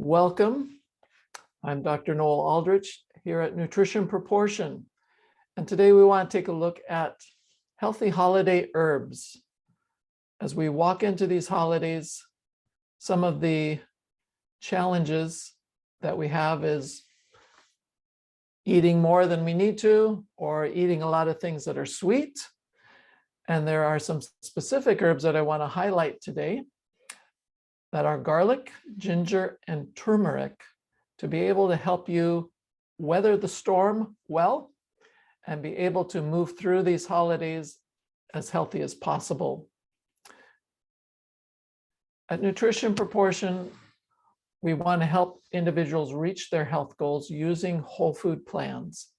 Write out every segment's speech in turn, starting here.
Welcome. I'm Dr. Noel Aldrich here at Nutrition Proportion. And today we want to take a look at healthy holiday herbs. As we walk into these holidays, some of the challenges that we have is eating more than we need to, or eating a lot of things that are sweet. And there are some specific herbs that I want to highlight today that are garlic, ginger, and turmeric to be able to help you weather the storm well and be able to move through these holidays as healthy as possible. At Nutrition Proportion, we want to help individuals reach their health goals using whole food plans.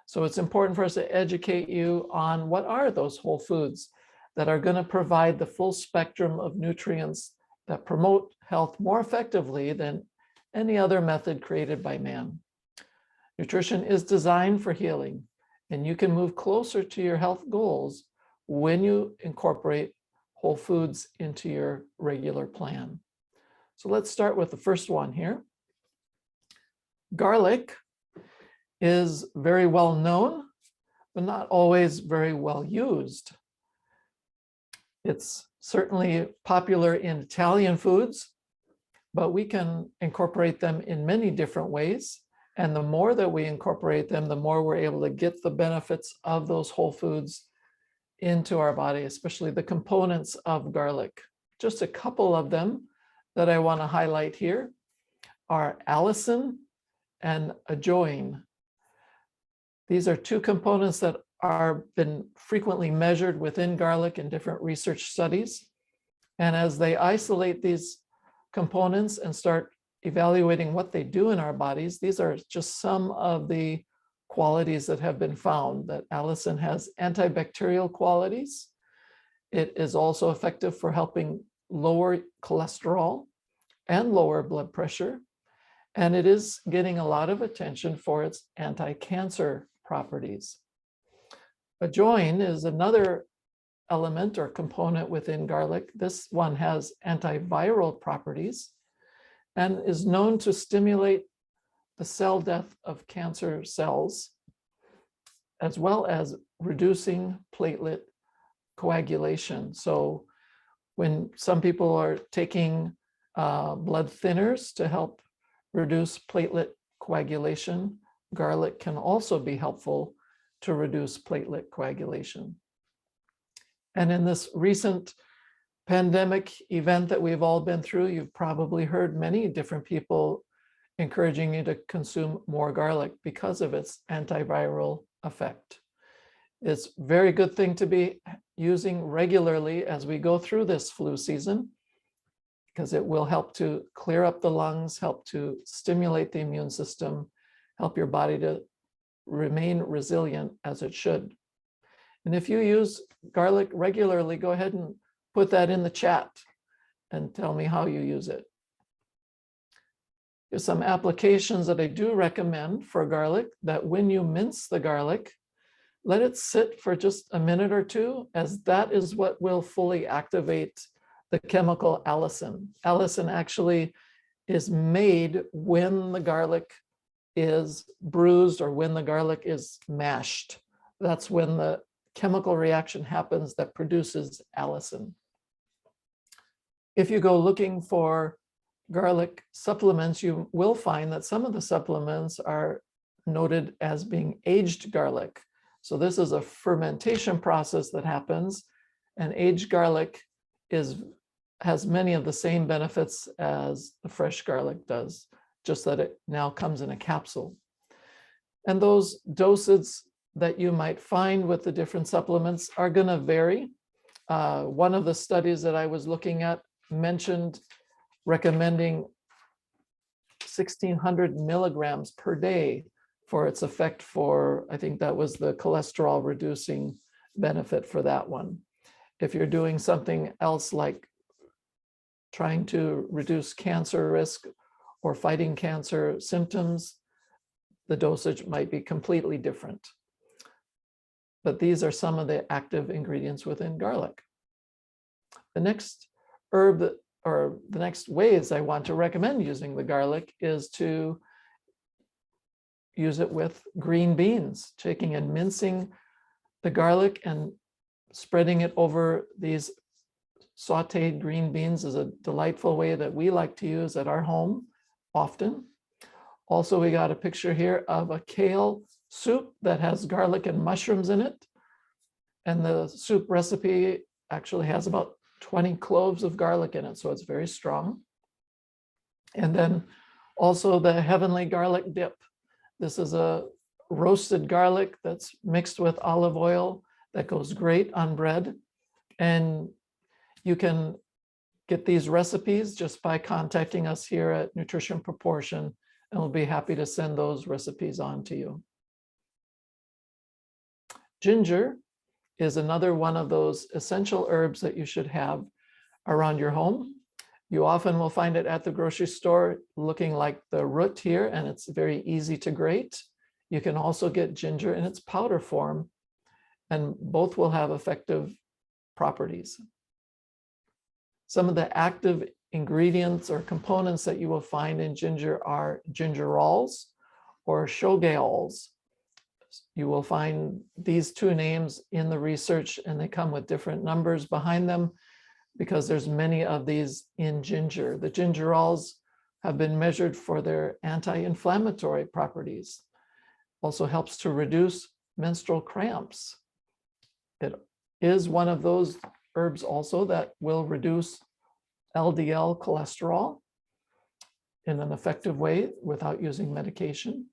So it's important for us to educate you on what are those whole foods that are going to provide the full spectrum of nutrients that promote health more effectively than any other method created by man. Nutrition is designed for healing, and you can move closer to your health goals when you incorporate whole foods into your regular plan. So let's start with the first one here. Garlic is very well known, but not always very well used. It's certainly popular in Italian foods, but we can incorporate them in many different ways. And the more that we incorporate them, the more we're able to get the benefits of those whole foods into our body, especially the components of garlic. Just a couple of them that I want to highlight here are allicin and ajoin. These are two components that are been frequently measured within garlic in different research studies. And as they isolate these components and start evaluating what they do in our bodies, these are just some of the qualities that have been found. That allicin has antibacterial qualities. It is also effective for helping lower cholesterol and lower blood pressure. And it is getting a lot of attention for its anti-cancer properties. Ajoin is another element or component within garlic. This one has antiviral properties and is known to stimulate the cell death of cancer cells, as well as reducing platelet coagulation. So when some people are taking blood thinners to help reduce platelet coagulation, garlic can also be helpful to reduce platelet coagulation. And in this recent pandemic event that we've all been through, you've probably heard many different people encouraging you to consume more garlic because of its antiviral effect. It's a very good thing to be using regularly as we go through this flu season, because it will help to clear up the lungs, help to stimulate the immune system, help your body to remain resilient as it should. And if you use garlic regularly, go ahead and put that in the chat and tell me how you use it. There's some applications that I do recommend for garlic, that when you mince the garlic, let it sit for just a minute or two, as that is what will fully activate the chemical allicin. Allicin actually is made when the garlic is bruised or when the garlic is mashed. That's when the chemical reaction happens that produces allicin. If you go looking for garlic supplements, you will find that some of the supplements are noted as being aged garlic. So this is a fermentation process that happens, and aged garlic has many of the same benefits as the fresh garlic does, just that it now comes in a capsule. And those doses that you might find with the different supplements are going to vary. One of the studies that I was looking at mentioned recommending 1,600 milligrams per day for its effect for, I think that was the cholesterol reducing benefit for that one. If you're doing something else like trying to reduce cancer risk or fighting cancer symptoms, the dosage might be completely different. But these are some of the active ingredients within garlic. The next herb that or the next ways I want to recommend using the garlic is to use it with green beans, taking and mincing the garlic and spreading it over these sauteed green beans is a delightful way that we like to use at our home often. Also, we got a picture here of a kale soup that has garlic and mushrooms in it. And the soup recipe actually has about 20 cloves of garlic in it, so it's very strong. And then also the heavenly garlic dip. This is a roasted garlic that's mixed with olive oil that goes great on bread. And you can get these recipes just by contacting us here at Nutrition Proportion, and we'll be happy to send those recipes on to you. Ginger is another one of those essential herbs that you should have around your home. You often will find it at the grocery store looking like the root here, and it's very easy to grate. You can also get ginger in its powder form, and both will have effective properties. Some of the active ingredients or components that you will find in ginger are gingerols or shogaols. You will find these two names in the research, and they come with different numbers behind them because there's many of these in ginger. The gingerols have been measured for their anti-inflammatory properties. Also helps to reduce menstrual cramps. It is one of those herbs also that will reduce LDL cholesterol in an effective way without using medication.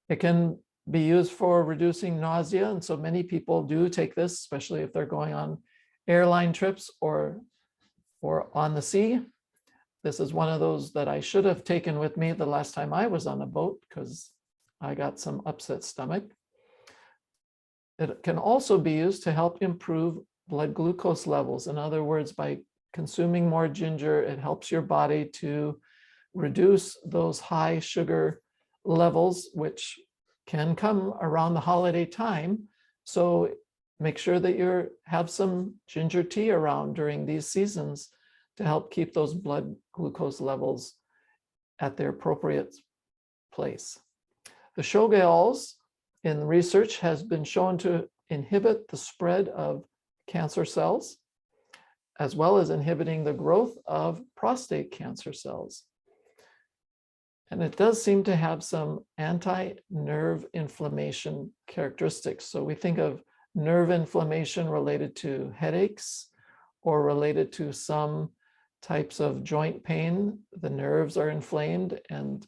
It can be used for reducing nausea, and so many people do take this, especially if they're going on airline trips or on the sea. This is one of those that I should have taken with me the last time I was on a boat because I got some upset stomach. It can also be used to help improve blood glucose levels. In other words, by consuming more ginger, it helps your body to reduce those high sugar levels, which can come around the holiday time. So make sure that you have some ginger tea around during these seasons to help keep those blood glucose levels at their appropriate place. The shogaols in research has been shown to inhibit the spread of cancer cells, as well as inhibiting the growth of prostate cancer cells. And it does seem to have some anti-nerve inflammation characteristics. So we think of nerve inflammation related to headaches or related to some types of joint pain. The nerves are inflamed, and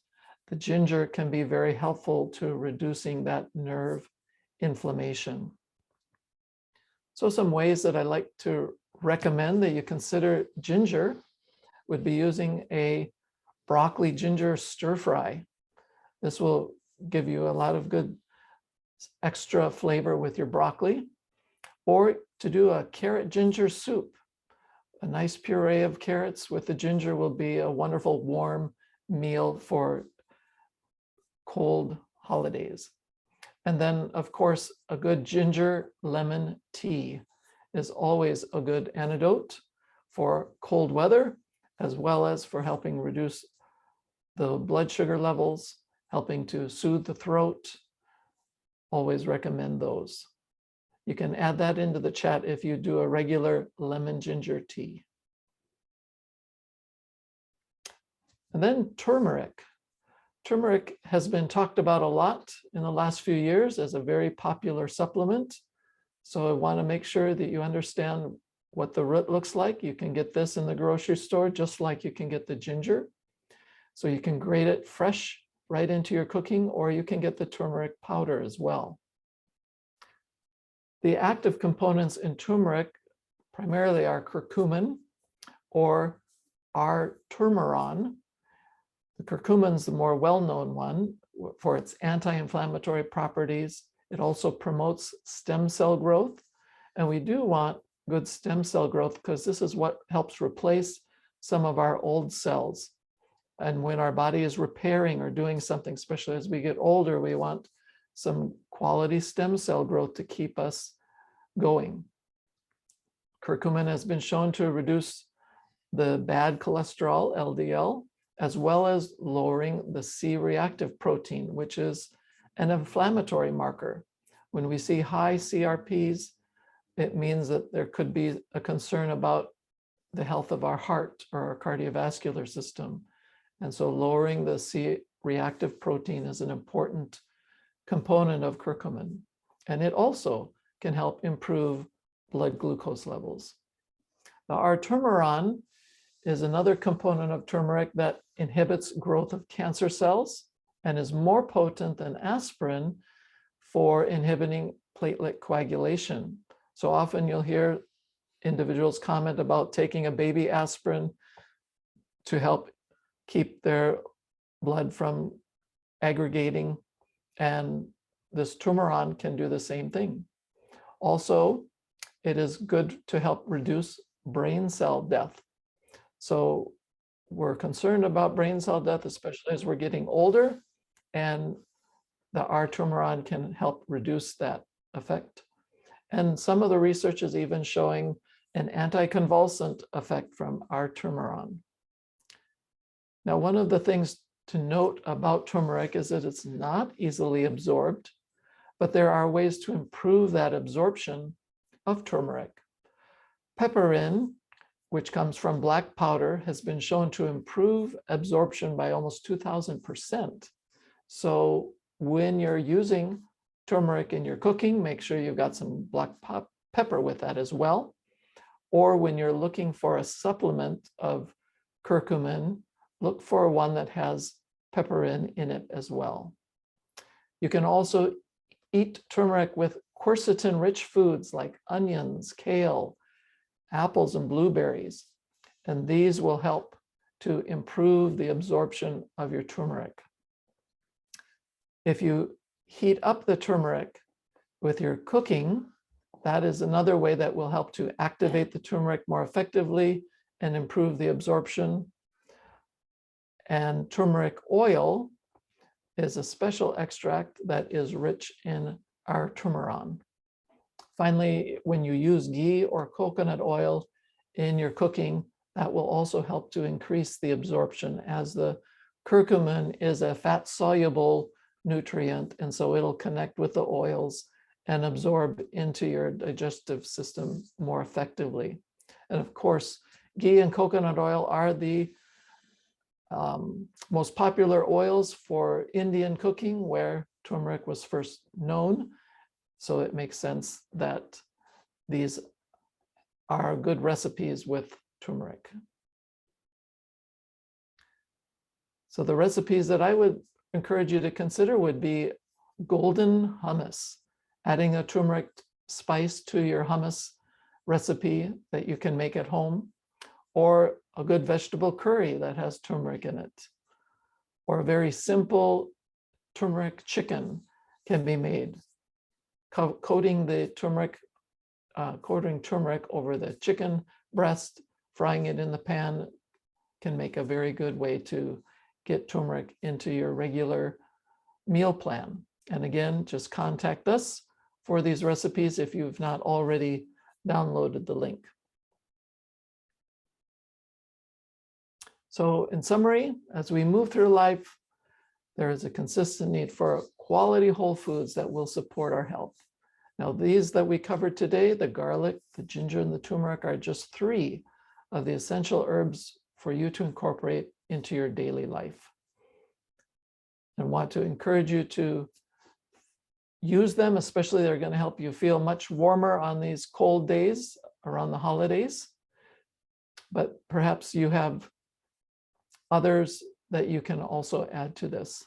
the ginger can be very helpful to reducing that nerve inflammation. So some ways that I like to recommend that you consider ginger would be using a broccoli ginger stir fry. This will give you a lot of good extra flavor with your broccoli. Or to do a carrot ginger soup. A nice puree of carrots with the ginger will be a wonderful warm meal for cold holidays. And then, of course, a good ginger lemon tea is always a good antidote for cold weather, as well as for helping reduce the blood sugar levels, helping to soothe the throat. Always recommend those. You can add that into the chat if you do a regular lemon ginger tea. And then turmeric. Turmeric has been talked about a lot in the last few years as a very popular supplement. So I want to make sure that you understand what the root looks like. You can get this in the grocery store, just like you can get the ginger. So you can grate it fresh right into your cooking, or you can get the turmeric powder as well. The active components in turmeric primarily are curcumin or R-turmeron. The curcumin is the more well-known one for its anti-inflammatory properties. It also promotes stem cell growth. And we do want good stem cell growth because this is what helps replace some of our old cells. And when our body is repairing or doing something, especially as we get older, we want some quality stem cell growth to keep us going. Curcumin has been shown to reduce the bad cholesterol, LDL, as well as lowering the C-reactive protein, which is an inflammatory marker. When we see high CRPs, it means that there could be a concern about the health of our heart or our cardiovascular system. And so lowering the C-reactive protein is an important component of curcumin. And it also can help improve blood glucose levels. Now, our turmeron is another component of turmeric that inhibits growth of cancer cells and is more potent than aspirin for inhibiting platelet coagulation. So often you'll hear individuals comment about taking a baby aspirin to help keep their blood from aggregating, and this turmeron can do the same thing. Also, it is good to help reduce brain cell death. So we're concerned about brain cell death, especially as we're getting older, and the R-turmeron can help reduce that effect. And some of the research is even showing an anticonvulsant effect from R-turmeron. Now, one of the things to note about turmeric is that it's not easily absorbed, but there are ways to improve that absorption of turmeric. Piperin, which comes from black powder, has been shown to improve absorption by almost 2,000%. So when you're using turmeric in your cooking, make sure you've got some black pepper with that as well. Or when you're looking for a supplement of curcumin, look for one that has piperin in it as well. You can also eat turmeric with quercetin-rich foods like onions, kale, apples, and blueberries. And these will help to improve the absorption of your turmeric. If you heat up the turmeric with your cooking, that is another way that will help to activate the turmeric more effectively and improve the absorption. And turmeric oil is a special extract that is rich in R-turmeron. Finally, when you use ghee or coconut oil in your cooking, that will also help to increase the absorption, as the curcumin is a fat-soluble nutrient, and so it'll connect with the oils and absorb into your digestive system more effectively. And of course, ghee and coconut oil are the most popular oils for Indian cooking, where turmeric was first known. So it makes sense that these are good recipes with turmeric. So the recipes that I would encourage you to consider would be golden hummus, adding a turmeric spice to your hummus recipe that you can make at home, or a good vegetable curry that has turmeric in it, or a very simple turmeric chicken can be made. Coating turmeric over the chicken breast, frying it in the pan can make a very good way to get turmeric into your regular meal plan. And again, just contact us for these recipes if you've not already downloaded the link. So in summary, as we move through life, there is a consistent need for quality whole foods that will support our health. Now, these that we covered today, the garlic, the ginger, and the turmeric, are just 3 of the essential herbs for you to incorporate into your daily life. And want to encourage you to use them, especially they're going to help you feel much warmer on these cold days around the holidays. But perhaps you have others that you can also add to this.